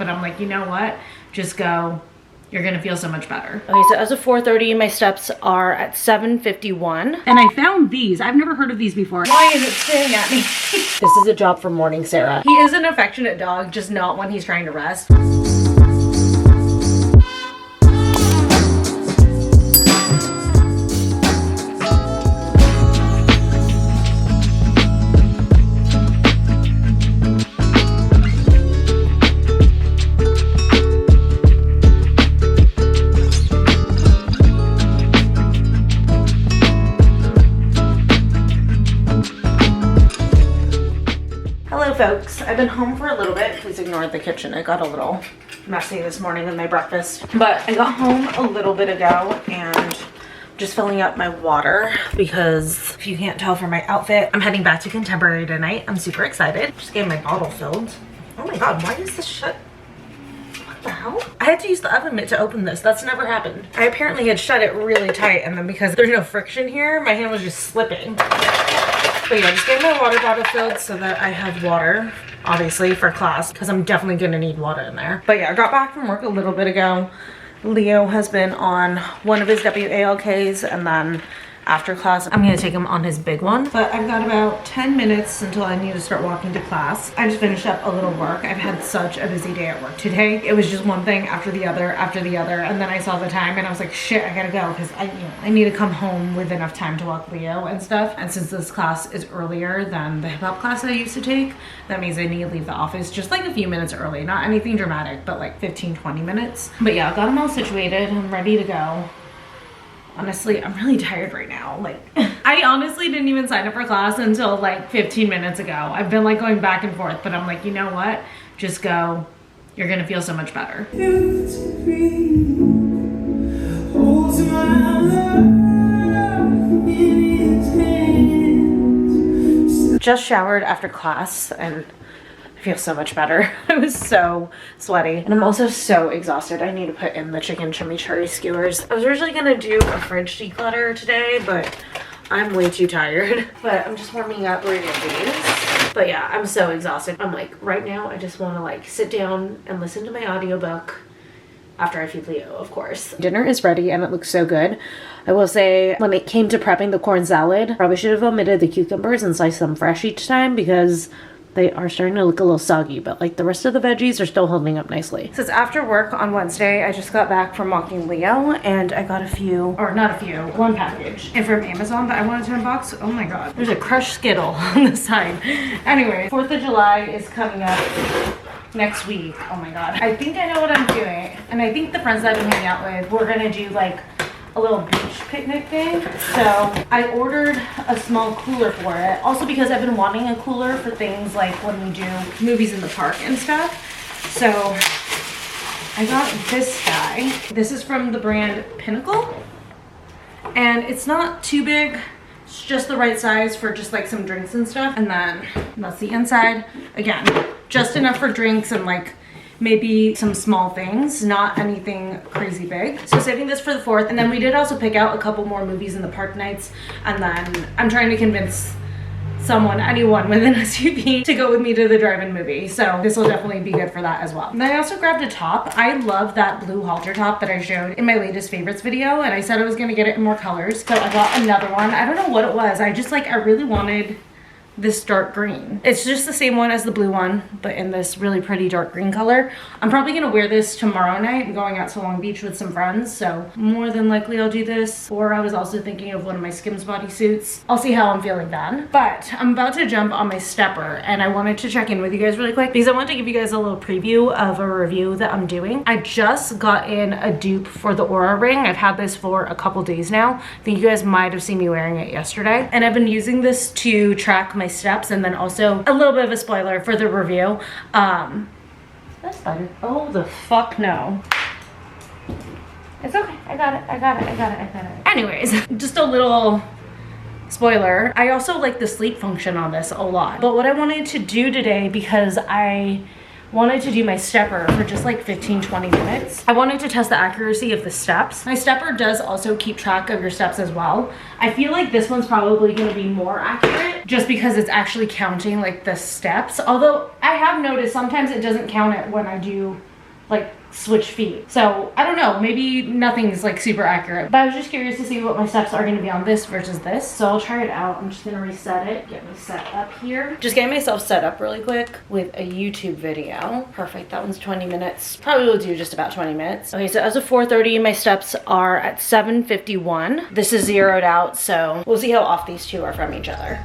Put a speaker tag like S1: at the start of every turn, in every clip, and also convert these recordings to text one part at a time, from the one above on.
S1: but I'm like, you know what? Just go. You're gonna feel so much better. Okay, so as of 4:30, my steps are at 7:51. And I found these. I've never heard of these before. Why is it staring at me? This is a job for morning Sarah. He is an affectionate dog, just not when he's trying to rest. Folks, I've been home for a little bit. Please ignore the kitchen. It got a little messy this morning with my breakfast. But I got home a little bit ago and just filling up my water because if you can't tell from my outfit, I'm heading back to Contemporary tonight. I'm super excited. Just getting my bottle filled. Oh my god, why is this shut? What the hell? I had to use the oven mitt to open this. That's never happened. I apparently had shut it really tight, and then because there's no friction here, my hand was just slipping. But yeah, just getting my water bottle filled so that I have water, obviously, for class, because I'm definitely gonna need water in there. But yeah, I got back from work a little bit ago. Leo has been on one of his WALKs, and then after class, I'm gonna take him on his big one. But I've got about 10 minutes until I need to start walking to class. I just finished up a little work. I've had such a busy day at work today. It was just one thing after the other, and then I saw the time and I was like, shit, I gotta go, because I need to come home with enough time to walk Leo and stuff. And since this class is earlier than the hip hop class I used to take, that means I need to leave the office just like a few minutes early. Not anything dramatic, but like 15-20 minutes. But yeah, I got him all situated. I'm ready to go. Honestly, I'm really tired right now. Like, I honestly didn't even sign up for class until like 15 minutes ago. I've been like going back and forth, but I'm like, you know what? Just go. You're gonna feel so much better. Just showered after class and I feel so much better. I was so sweaty and I'm also so exhausted. I need to put in the chicken chimichurri skewers. I was originally gonna do a fridge declutter today, but I'm way too tired. But I'm just warming up reading these. But yeah, I'm so exhausted. I'm like, right now I just want to like sit down and listen to my audiobook after I feed Leo, of course. Dinner is ready and it looks so good. I will say, when it came to prepping the corn salad, probably should have omitted the cucumbers and sliced them fresh each time because they are starting to look a little soggy, but like the rest of the veggies are still holding up nicely. So it's after work on Wednesday. I just got back from walking Leo and I got one package. And from Amazon that I wanted to unbox. Oh my god. There's a crushed Skittle on the side. Anyway, 4th of July is coming up next week. Oh my god. I think I know what I'm doing. And I think the friends that I'm hanging out with, we're gonna do like a little beach picnic thing. So I ordered a small cooler for it. Also because I've been wanting a cooler for things like when we do movies in the park and stuff. So I got this guy. This is from the brand Pinnacle. And it's not too big. It's just the right size for just like some drinks and stuff. And then that's the inside. Again, just enough for drinks and like maybe some small things, not anything crazy big. So saving this for the 4th. And then we did also pick out a couple more movies in the park nights. And then I'm trying to convince anyone with an SUV to go with me to the drive-in movie. So this will definitely be good for that as well. And then I also grabbed a top. I love that blue halter top that I showed in my latest favorites video. And I said I was gonna get it in more colors. So I got another one. I don't know what it was. I really wanted this dark green. It's just the same one as the blue one, but in this really pretty dark green color. I'm probably gonna wear this tomorrow night. I'm going out to Long Beach with some friends, so more than likely I'll do this. Or I was also thinking of one of my Skims bodysuits. I'll see how I'm feeling then. But I'm about to jump on my stepper, and I wanted to check in with you guys really quick because I wanted to give you guys a little preview of a review that I'm doing. I just got in a dupe for the Oura ring. I've had this for a couple days now. I think you guys might have seen me wearing it yesterday. And I've been using this to track my steps, and then also a little bit of a spoiler for the review. That spider. Oh the fuck no. It's okay. I got it. Anyways, just a little spoiler. I also like the sleep function on this a lot. But what I wanted to do today, because I wanted to do my stepper for just like 15-20 minutes. I wanted to test the accuracy of the steps. My stepper does also keep track of your steps as well. I feel like this one's probably gonna be more accurate just because it's actually counting like the steps. Although I have noticed sometimes it doesn't count it when I do like switch feet. So I don't know, maybe nothing's like super accurate, but I was just curious to see what my steps are going to be on this versus this. So I'll try it out. I'm just going to reset it, get me set up here. Just getting myself set up really quick with a YouTube video. Perfect, that one's 20 minutes. Probably will do just about 20 minutes. Okay, so as of 4:30, my steps are at 7:51. This is zeroed out, so we'll see how off these two are from each other.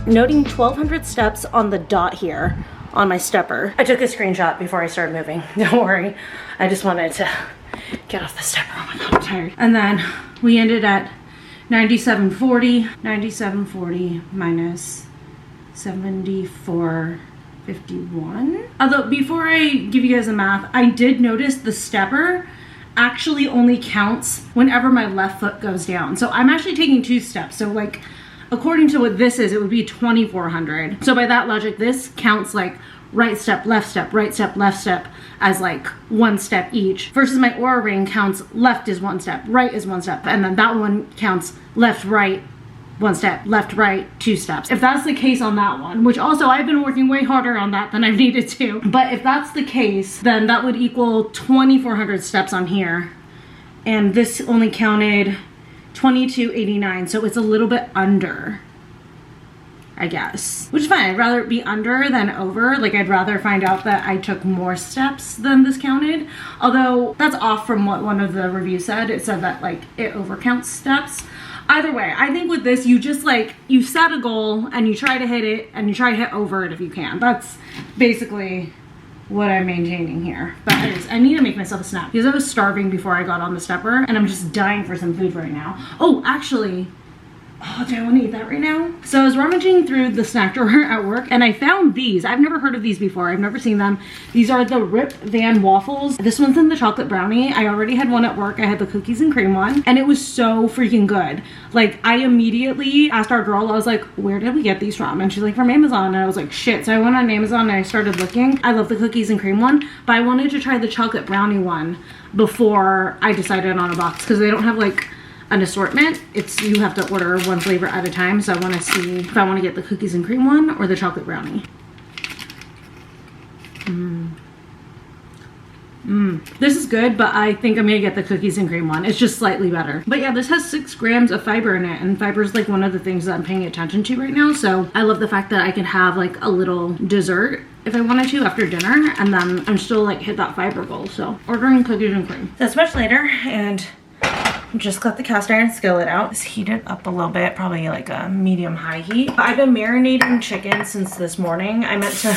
S1: Noting 1,200 steps on the dot here on my stepper. I took a screenshot before I started moving. Don't worry. I just wanted to get off the stepper. Oh my God, I'm tired. And then we ended at 97.40. 97.40 minus 74.51. Although before I give you guys the math, I did notice the stepper actually only counts whenever my left foot goes down. So I'm actually taking 2 steps. So like, according to what this is, it would be 2,400. So by that logic, this counts like right step, left step, right step, left step as like 1 step each. Versus my Oura ring counts left is 1 step, right is 1 step. And then that one counts left, right, 1 step, left, right, 2 steps. If that's the case on that one, which also I've been working way harder on that than I've needed to. But if that's the case, then that would equal 2,400 steps on here. And this only counted 22.89, so it's a little bit under, I guess, which is fine. I'd rather it be under than over. Like, I'd rather find out that I took more steps than this counted, although that's off from what one of the reviews said. It said that like it overcounts steps. Either way, I think with this, you just like, you set a goal and you try to hit it and you try to hit over it if you can. That's basically what I'm maintaining here. But anyways, I need to make myself a snack because I was starving before I got on the stepper and I'm just dying for some food right now. Oh, actually, oh, do I want to eat that right now? So I was rummaging through the snack drawer at work and I found these. I've never heard of these before. I've never seen them. These are the Rip Van waffles. This one's in the chocolate brownie. I already had one at work. I had the cookies and cream one and it was so freaking good. Like, I immediately asked our girl, I was like, where did we get these from? And she's like, from Amazon. And I was like, shit. So I went on Amazon and I started looking. I love the cookies and cream one, but I wanted to try the chocolate brownie one before I decided on a box because they don't have like an assortment. It's, you have to order 1 flavor at a time. So I want to see if I want to get the cookies and cream one or the chocolate brownie. This is good, but I think I'm gonna get the cookies and cream one. It's just slightly better. But yeah, this has 6 grams of fiber in it, and fiber is like one of the things that I'm paying attention to right now. So I love the fact that I can have like a little dessert if I wanted to after dinner, and then I'm still like hit that fiber goal. So ordering cookies and cream. That's much later, and just got the cast iron skillet out. It's heated up a little bit, probably like a medium-high heat. I've been marinating chicken since this morning. I meant to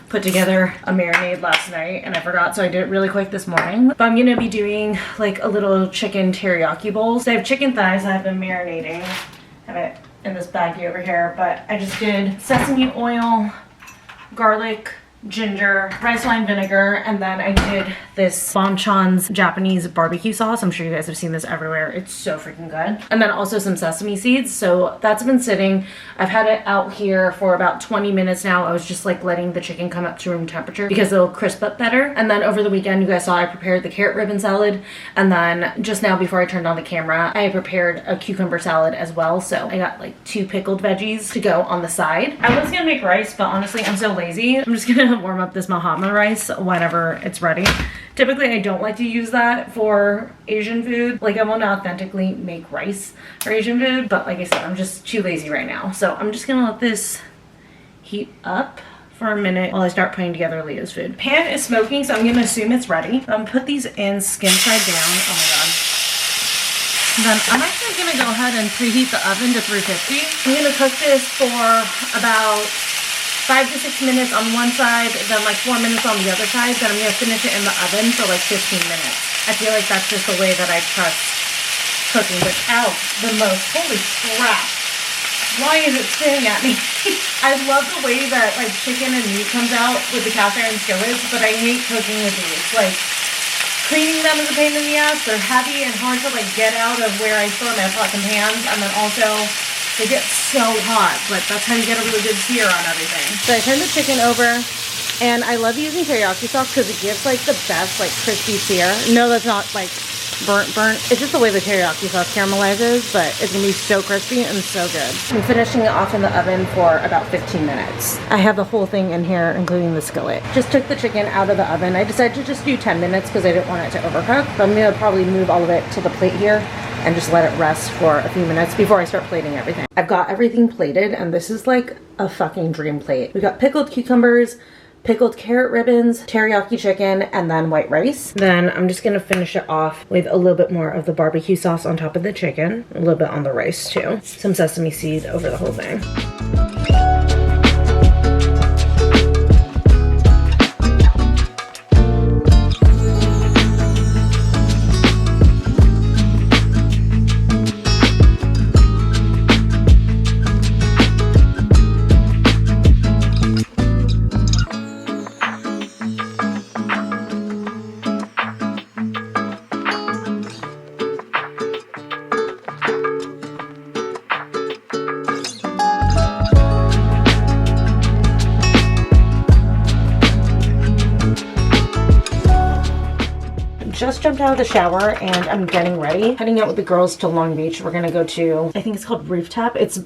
S1: put together a marinade last night and I forgot, so I did it really quick this morning. But I'm gonna be doing like a little chicken teriyaki bowl. So I have chicken thighs that I've been marinating. I have it in this baggie over here, but I just did sesame oil, garlic, ginger, rice wine vinegar, and then I did this Bonchan's Japanese barbecue sauce. I'm sure you guys have seen this everywhere. It's so freaking good. And then also some sesame seeds. So that's been sitting. I've had it out here for about 20 minutes now. I was just like letting the chicken come up to room temperature because it'll crisp up better. And then over the weekend, you guys saw I prepared the carrot ribbon salad. And then just now before I turned on the camera, I prepared a cucumber salad as well. So I got like 2 pickled veggies to go on the side. I was gonna make rice, but honestly, I'm so lazy. I'm just gonna warm up this Mahatma rice whenever it's ready. Typically, I don't like to use that for Asian food. Like, I want to authentically make rice for Asian food, but like I said, I'm just too lazy right now. So I'm just gonna let this heat up for a minute while I start putting together Leah's food. Pan is smoking, so I'm gonna assume it's ready. Put these in skin side down. Oh my god. And then I'm actually gonna go ahead and preheat the oven to 350. I'm gonna cook this for about 5 to 6 minutes on one side, then like 4 minutes on the other side. Then I'm gonna finish it in the oven for like 15 minutes. I feel like that's just the way that I trust cooking without the most. Holy crap. Why is it spinning at me? I love the way that like chicken and meat comes out with the cast iron skillets, but I hate cooking with these. Like, cleaning them is a pain in the ass. They're heavy and hard to like get out of where I store my pots and pans, and then also they get so hot, but that's how you get a really good sear on everything. So I turned the chicken over And I love using teriyaki sauce because it gives like the best like crispy sear. No, that's not like burnt. It's just the way the teriyaki sauce caramelizes, but it's gonna be so crispy and so good. I'm finishing it off in the oven for about 15 minutes. I have the whole thing in here, including the skillet. Just took the chicken out of the oven. I decided to just do 10 minutes because I didn't want it to overcook. But I'm gonna probably move all of it to the plate here and just let it rest for a few minutes before I start plating everything. I've got everything plated, and this is like a fucking dream plate. We got pickled cucumbers, pickled carrot ribbons, teriyaki chicken, and then white rice. Then I'm just gonna finish it off with a little bit more of the barbecue sauce on top of the chicken, a little bit on the rice too. Some sesame seed over the whole thing. Just jumped out of the shower and I'm getting ready. Heading out with the girls to Long Beach. We're gonna go to, I think it's called Rooftop. It's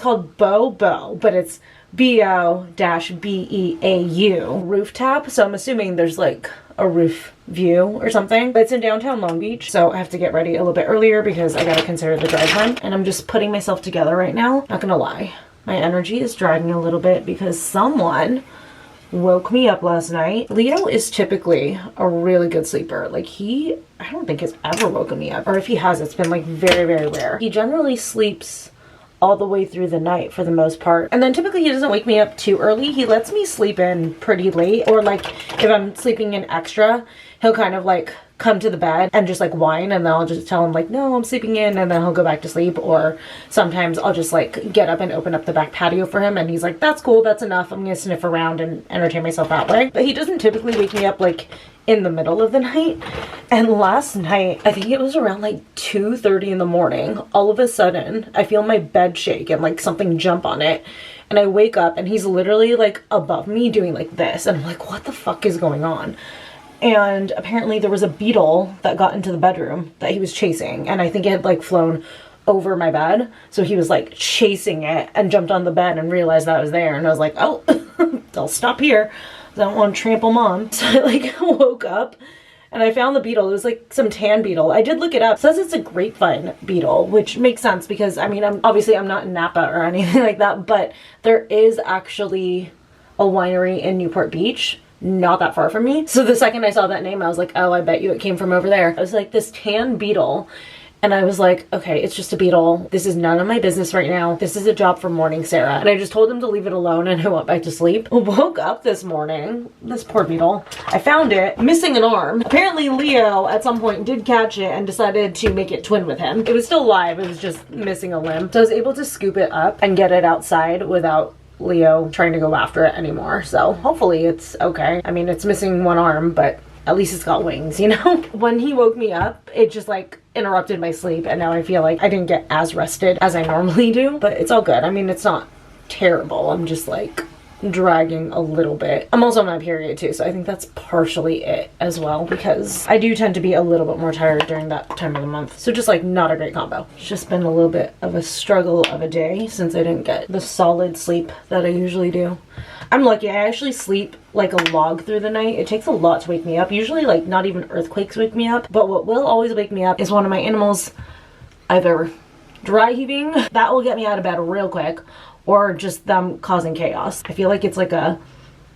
S1: called BO-Beau, but it's BO-Beau Rooftop. So I'm assuming there's like a roof view or something. But it's in downtown Long Beach. So I have to get ready a little bit earlier because I gotta consider the drive time. And I'm just putting myself together right now. Not gonna lie. My energy is dragging a little bit because someone woke me up last night. Leo is typically a really good sleeper. Like I don't think has ever woken me up. Or if he has, it's been like very, very rare. He generally sleeps all the way through the night for the most part. And then typically he doesn't wake me up too early. He lets me sleep in pretty late. Or like if I'm sleeping in extra, he'll kind of like come to the bed and just like whine, and then I'll just tell him like, no, I'm sleeping in, and then he'll go back to sleep. Or sometimes I'll just like get up and open up the back patio for him, and he's like, that's cool, that's enough, I'm gonna sniff around and entertain myself that way. But he doesn't typically wake me up like in the middle of the night. And last night, I think it was around like 2:30 in the morning, all of a sudden I feel my bed shake and like something jump on it, and I wake up and he's literally like above me doing like this, and I'm like, what the fuck is going on? And apparently there was a beetle that got into the bedroom that he was chasing, and I think it had like flown over my bed, so he was like chasing it and jumped on the bed and realized that I was there, and I was like, oh, I'll stop here, I don't want to trample mom. So I like woke up and I found the beetle. It was like some tan beetle. I did look it up. It says it's a grapevine beetle, which makes sense because I mean, I'm not in Napa or anything like that, but there is actually a winery in Newport Beach, not that far from me. So the second I saw that name, I was like, oh, I bet you it came from over there. I was like, this tan beetle. And I was like, okay, it's just a beetle. This is none of my business right now. This is a job for morning Sarah. And I just told him to leave it alone, and I went back to sleep. Woke up this morning, this poor beetle, I found it missing an arm. Apparently Leo at some point did catch it and decided to make it twin with him. It was still alive, it was just missing a limb. So I was able to scoop it up and get it outside without Leo trying to go after it anymore. So hopefully it's okay. I mean, it's missing one arm, but at least it's got wings, you know? When he woke me up, it just like interrupted my sleep, and now I feel like I didn't get as rested as I normally do, but it's all good. I mean, it's not terrible. I'm just like dragging a little bit. I'm also on my period too, so I think that's partially it as well, because I do tend to be a little bit more tired during that time of the month. So just like not a great combo. It's just been a little bit of a struggle of a day since I didn't get the solid sleep that I usually do. I'm lucky. I actually sleep like a log through the night. It takes a lot to wake me up. Usually like not even earthquakes wake me up, but what will always wake me up is one of my animals either dry heaving, that will get me out of bed real quick, or just them causing chaos. I feel like it's like a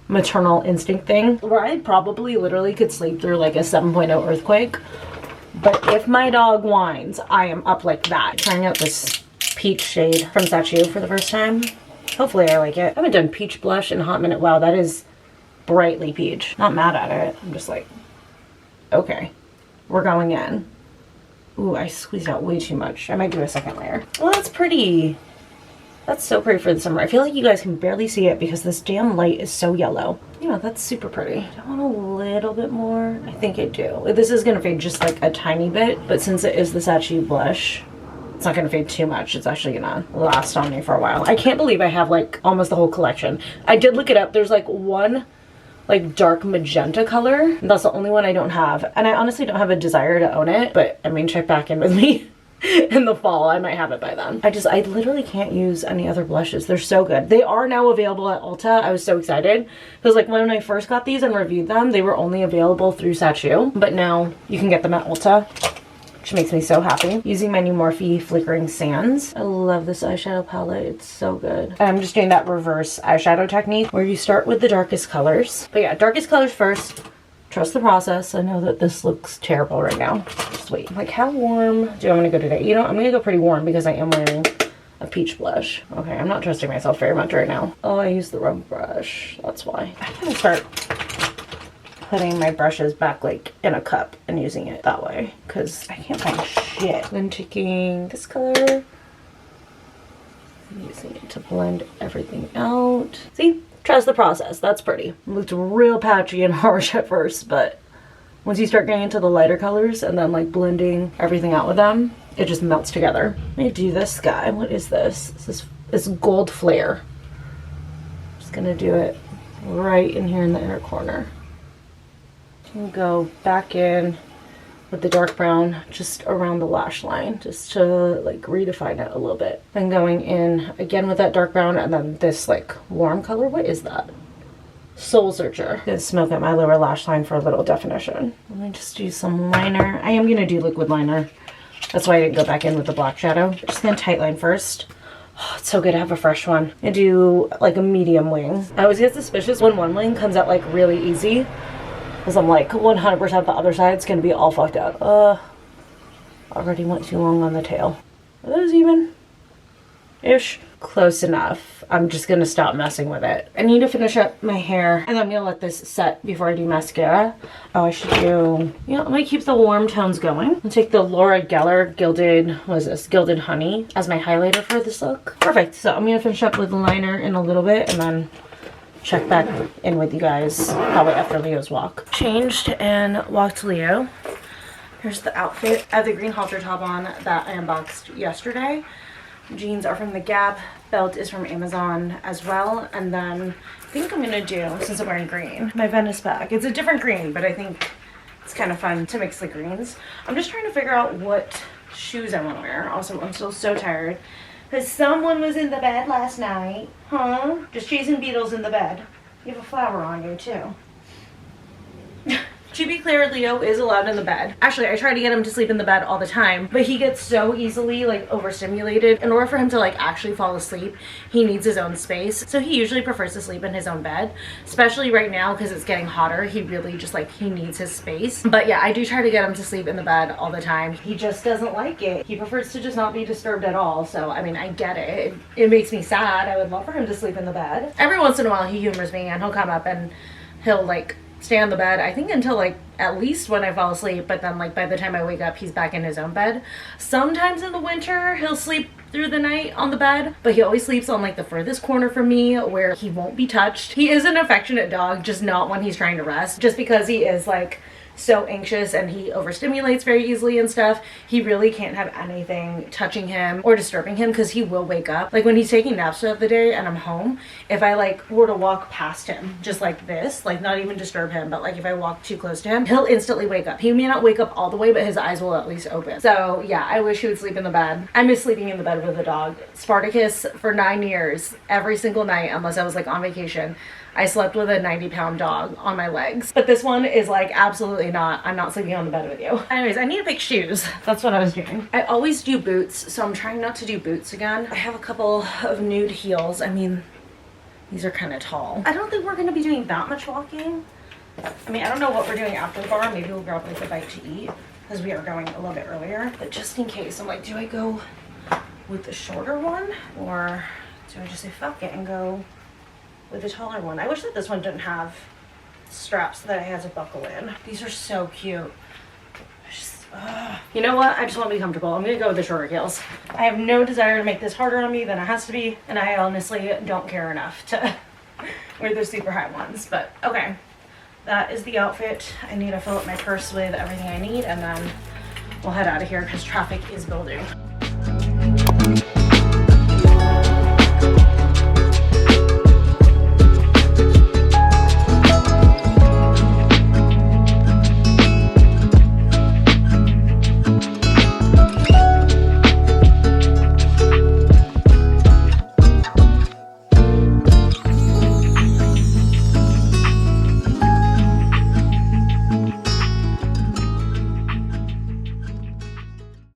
S1: maternal instinct thing where I probably literally could sleep through like a 7.0 earthquake, but if my dog whines, I am up like that. Trying out this peach shade from Sachi for the first time. Hopefully I like it. I haven't done peach blush in a hot minute. Wow, that is brightly peach. Not mad at it. I'm just like, okay, we're going in. Ooh, I squeezed out way too much. I might do a second layer. Well, that's pretty. That's so pretty for the summer. I feel like you guys can barely see it because this damn light is so yellow. Yeah, that's super pretty. I want a little bit more. I think I do. This is gonna fade just like a tiny bit, but since it is the Sachi blush, it's not gonna fade too much. It's actually gonna last on me for a while. I can't believe I have like almost the whole collection. I did look it up. There's like one like dark magenta color. That's the only one I don't have. And I honestly don't have a desire to own it, but I mean, check back in with me in the fall. I might have it by then. I literally can't use any other blushes. They're so good. They are now available at Ulta. I was so excited because like when I first got these and reviewed them, they were only available through Sachu, but now you can get them at Ulta, which makes me so happy. Using my new Morphe Flickering Sands. I love this eyeshadow palette. It's so good. And I'm just doing that reverse eyeshadow technique where you start with the darkest colors. But yeah, darkest colors first. Trust the process. I know that this looks terrible right now. Just wait. Like, how warm do I want to go today? You know, I'm going to go pretty warm because I am wearing a peach blush. Okay, I'm not trusting myself very much right now. Oh, I used the wrong brush. That's why. I'm going to start putting my brushes back like in a cup and using it that way because I can't find shit. Then taking this color and using it to blend everything out. See? Trust the process. That's pretty. It looked real patchy and harsh at first, but once you start getting into the lighter colors and then like blending everything out with them, it just melts together. Let me do this guy. What is this? This gold flare. Just gonna do it right in here in the inner corner. And go back in with the dark brown just around the lash line, just to like redefine it a little bit. Then going in again with that dark brown and then this like warm color. What is that? Soul Searcher. Gonna smoke at my lower lash line for a little definition. Let me just do some liner. I am gonna do liquid liner. That's why I didn't go back in with the black shadow. Just gonna tight line first. Oh, it's so good to have a fresh one. I do like a medium wing. I always get suspicious when one wing comes out like really easy, because I'm like 100% the other side's gonna be all fucked up. Already went too long on the tail. Are those even? Ish. Close enough. I'm just gonna stop messing with it. I need to finish up my hair and I'm gonna let this set before I do mascara. Oh, I should do, you know, I'm gonna keep the warm tones going. I'll take the Laura Geller Gilded, what is this? Gilded Honey as my highlighter for this look. Perfect. So I'm gonna finish up with liner in a little bit and then check back in with you guys probably after Leo's walk. Changed and walked Leo. Here's the outfit. I have the green halter top on that I unboxed yesterday. Jeans are from the Gap. Belt is from Amazon as well. And then I think I'm gonna do, since I'm wearing green, my Venice bag. It's a different green, but I think it's kind of fun to mix the greens. I'm just trying to figure out what shoes I want to wear. Also, I'm still so tired because someone was in the bed last night. Huh? Just chasing beetles in the bed. You have a flower on you too. To be clear, Leo is allowed in the bed. Actually, I try to get him to sleep in the bed all the time, but he gets so easily like overstimulated. In order for him to like actually fall asleep, he needs his own space. So he usually prefers to sleep in his own bed, especially right now because it's getting hotter. He really just like, he needs his space. But yeah, I do try to get him to sleep in the bed all the time. He just doesn't like it. He prefers to just not be disturbed at all. So, I mean, I get it. It makes me sad. I would love for him to sleep in the bed. Every once in a while, he humors me and he'll come up and he'll like stay on the bed, I think until like at least when I fall asleep, but then like by the time I wake up he's back in his own bed. Sometimes in the winter he'll sleep through the night on the bed, but he always sleeps on like the furthest corner from me where he won't be touched. He is an affectionate dog, just not when he's trying to rest, just because he is like so anxious and he overstimulates very easily and stuff. He really can't have anything touching him or disturbing him because he will wake up. Like when he's taking naps throughout the day and I'm home, if I like were to walk past him just like this, like not even disturb him, but like if I walk too close to him, he'll instantly wake up. He may not wake up all the way, but his eyes will at least open. So yeah, I wish he would sleep in the bed. I miss sleeping in the bed with a dog. Spartacus for 9 years, every single night, unless I was like on vacation, I slept with a 90-pound dog on my legs. But this one is like, absolutely not. I'm not sleeping on the bed with you. Anyways, I need to pick shoes. That's what I was doing. I always do boots, so I'm trying not to do boots again. I have a couple of nude heels. I mean, these are kind of tall. I don't think we're gonna be doing that much walking. I mean, I don't know what we're doing after the bar. Maybe we'll grab like a bite to eat because we are going a little bit earlier. But just in case, I'm like, do I go with the shorter one or do I just say fuck it and go with the taller one? I wish that this one didn't have straps that I had to buckle in. These are so cute. You know what? I just want to be comfortable. I'm gonna go with the shorter heels. I have no desire to make this harder on me than it has to be, and I honestly don't care enough to wear the super high ones. But okay, that is the outfit. I need to fill up my purse with everything I need, and then we'll head out of here because traffic is building.